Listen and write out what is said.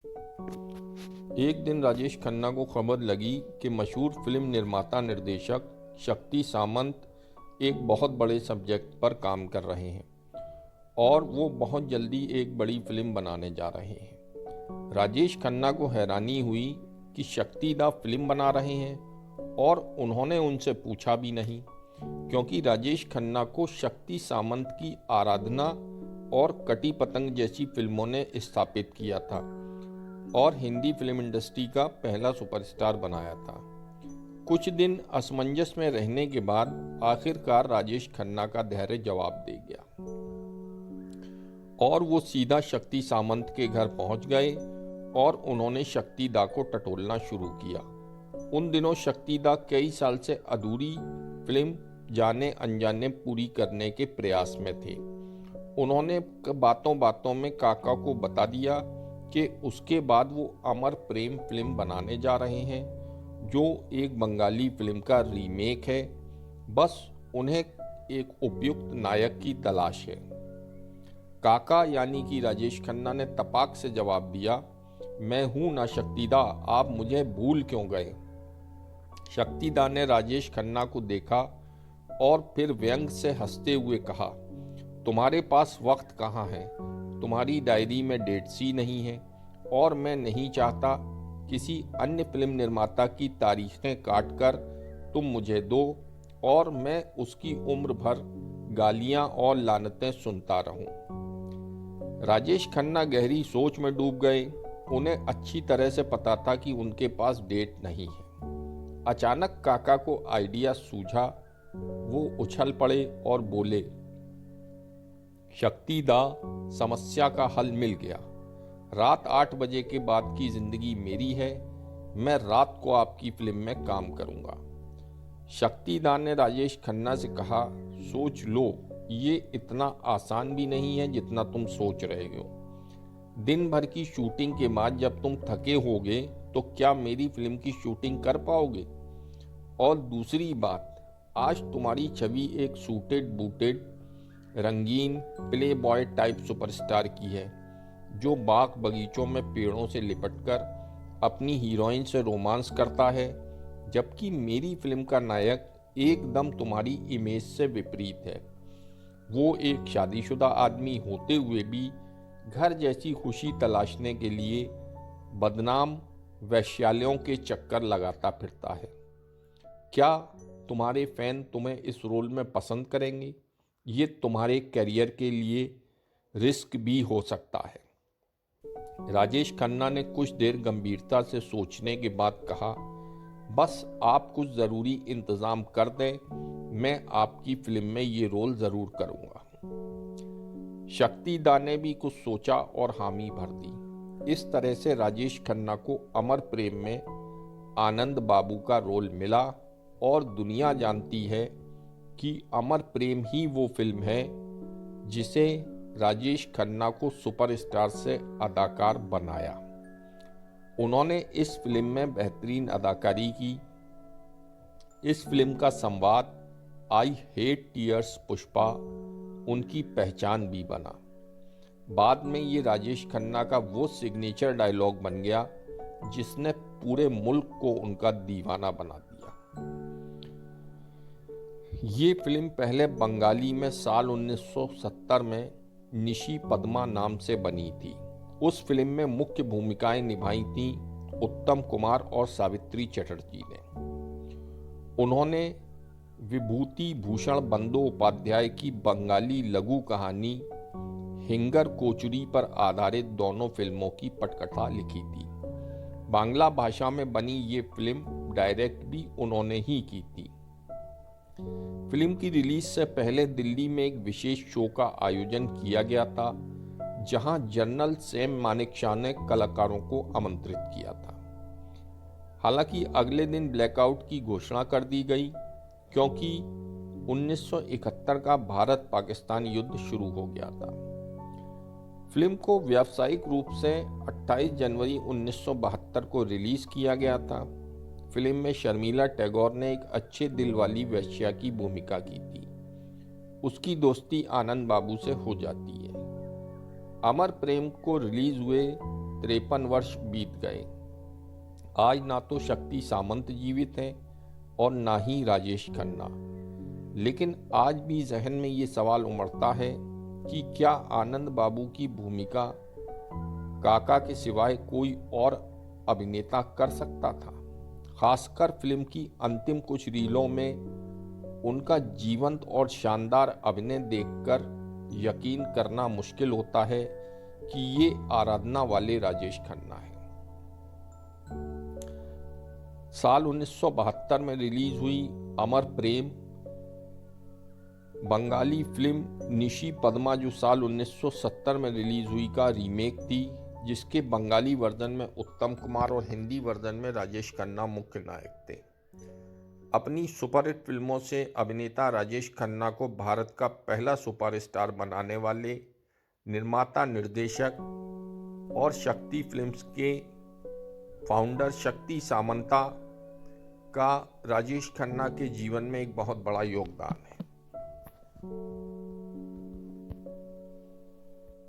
एक दिन राजेश खन्ना को खबर लगी कि मशहूर फिल्म निर्माता निर्देशक शक्ति सामंत एक बहुत बड़े सब्जेक्ट पर काम कर रहे हैं और वो बहुत जल्दी एक बड़ी फिल्म बनाने जा रहे हैं। राजेश खन्ना को हैरानी हुई कि शक्ति दा फिल्म बना रहे हैं और उन्होंने उनसे पूछा भी नहीं, क्योंकि राजेश खन्ना को शक्ति सामंत की आराधना और कटी पतंग जैसी फिल्मों ने स्थापित किया था और हिंदी फिल्म इंडस्ट्री का पहला सुपरस्टार बनाया था। कुछ दिन असमंजस में रहने के बाद आखिरकार राजेश खन्ना का धैर्य जवाब दे गया और वो सीधा शक्ति सामंत के घर पहुंच गए और उन्होंने शक्ति दा को टटोलना शुरू किया। उन दिनों शक्ति दा कई साल से अधूरी फिल्म जाने अनजाने पूरी करने के प्रयास में थे। उन्होंने बातों बातों में काका को बता दिया कि उसके बाद वो अमर प्रेम फिल्म बनाने जा रहे हैं, जो एक बंगाली फिल्म का रीमेक है। बस उन्हें एक उपयुक्त नायक की तलाश है। काका यानी कि राजेश खन्ना ने तपाक से जवाब दिया, मैं हूं ना शक्तिदा, आप मुझे भूल क्यों गए। शक्तिदा ने राजेश खन्ना को देखा और फिर व्यंग से हंसते हुए कहा, तुम्हारे पास वक्त कहाँ है, तुम्हारी डायरी में डेट्स ही नहीं है और मैं नहीं चाहता किसी अन्य फिल्म निर्माता की तारीखें काट कर तुम मुझे दो और मैं उसकी उम्र भर गालियां और लानतें सुनता रहूं। राजेश खन्ना गहरी सोच में डूब गए। उन्हें अच्छी तरह से पता था कि उनके पास डेट नहीं है। अचानक काका को आइडिया सूझा। वो उछल पड़े और बोले, शक्ति दा, समस्या का हल मिल गया। रात 8 बजे के बाद की जिंदगी मेरी है। मैं रात को आपकी फिल्म में काम करूंगा। शक्ति दा ने राजेश खन्ना से कहा, सोच लो, ये इतना आसान भी नहीं है जितना तुम सोच रहे हो। दिन भर की शूटिंग के बाद जब तुम थके होगे तो क्या मेरी फिल्म की शूटिंग कर पाओगे? और दूसरी बात, आज तुम्हारी छवि एक सूटेड बूटेड रंगीन प्ले बॉय टाइप सुपरस्टार की है, जो बाग बगीचों में पेड़ों से लिपटकर अपनी हीरोइन से रोमांस करता है, जबकि मेरी फिल्म का नायक एकदम तुम्हारी इमेज से विपरीत है। वो एक शादीशुदा आदमी होते हुए भी घर जैसी खुशी तलाशने के लिए बदनाम वैश्यालयों के चक्कर लगाता फिरता है। क्या तुम्हारे फैन तुम्हें इस रोल में पसंद करेंगे? ये तुम्हारे करियर के लिए रिस्क भी हो सकता है। राजेश खन्ना ने कुछ देर गंभीरता से सोचने के बाद कहा, बस आप कुछ ज़रूरी इंतज़ाम कर दें, मैं आपकी फिल्म में ये रोल ज़रूर करूँगा। शक्ति दा ने भी कुछ सोचा और हामी भर दी। इस तरह से राजेश खन्ना को अमर प्रेम में आनंद बाबू का रोल मिला और दुनिया जानती है कि अमर प्रेम ही वो फिल्म है जिसे राजेश खन्ना को सुपरस्टार से अदाकार बनाया। उन्होंने इस फिल्म में बेहतरीन अदाकारी की। इस फिल्म का संवाद आई हेट टीयर्स पुष्पा उनकी पहचान भी बना। बाद में ये राजेश खन्ना का वो सिग्नेचर डायलॉग बन गया जिसने पूरे मुल्क को उनका दीवाना बना दिया। ये फिल्म पहले बंगाली में साल 1970 में निशी पद्मा नाम से बनी थी। उस फिल्म में मुख्य भूमिकाएं निभाई थीं उत्तम कुमार और सावित्री चटर्जी ने। उन्होंने विभूति भूषण बंदोपाध्याय की बंगाली लघु कहानी हिंगर कोचुरी पर आधारित दोनों फिल्मों की पटकथा लिखी थी। बांग्ला भाषा में बनी ये फिल्म डायरेक्ट भी उन्होंने ही की थी। फिल्म की रिलीज से पहले दिल्ली में एक विशेष शो का आयोजन किया गया था, जहां जनरल सैम मानेकशॉ ने कलाकारों को आमंत्रित किया था। हालांकि अगले दिन ब्लैकआउट की घोषणा कर दी गई, क्योंकि 1971 का भारत पाकिस्तान युद्ध शुरू हो गया था। फिल्म को व्यावसायिक रूप से 28 जनवरी 1972 को रिलीज किया गया था। फिल्म में शर्मिला टैगोर ने एक अच्छे दिल वाली वेश्या की भूमिका की थी। उसकी दोस्ती आनंद बाबू से हो जाती है। अमर प्रेम को रिलीज हुए 53 वर्ष बीत गए। आज ना तो शक्ति सामंत जीवित हैं और ना ही राजेश खन्ना, लेकिन आज भी जहन में ये सवाल उमड़ता है कि क्या आनंद बाबू की भूमिका काका के सिवाय कोई और अभिनेता कर सकता था। खासकर फिल्म की अंतिम कुछ रीलों में उनका जीवंत और शानदार अभिनय देखकर यकीन करना मुश्किल होता है कि ये आराधना वाले राजेश खन्ना हैं। साल 1972 में रिलीज हुई अमर प्रेम बंगाली फिल्म निशी पद्मा, जो साल 1970 में रिलीज हुई, का रीमेक थी, जिसके बंगाली वर्जन में उत्तम कुमार और हिंदी वर्जन में राजेश खन्ना मुख्य नायक थे। अपनी सुपरहिट फिल्मों से अभिनेता राजेश खन्ना को भारत का पहला सुपरस्टार बनाने वाले निर्माता, निर्देशक और शक्ति फिल्म्स के फाउंडर शक्ति सामंता का राजेश खन्ना के जीवन में एक बहुत बड़ा योगदान है।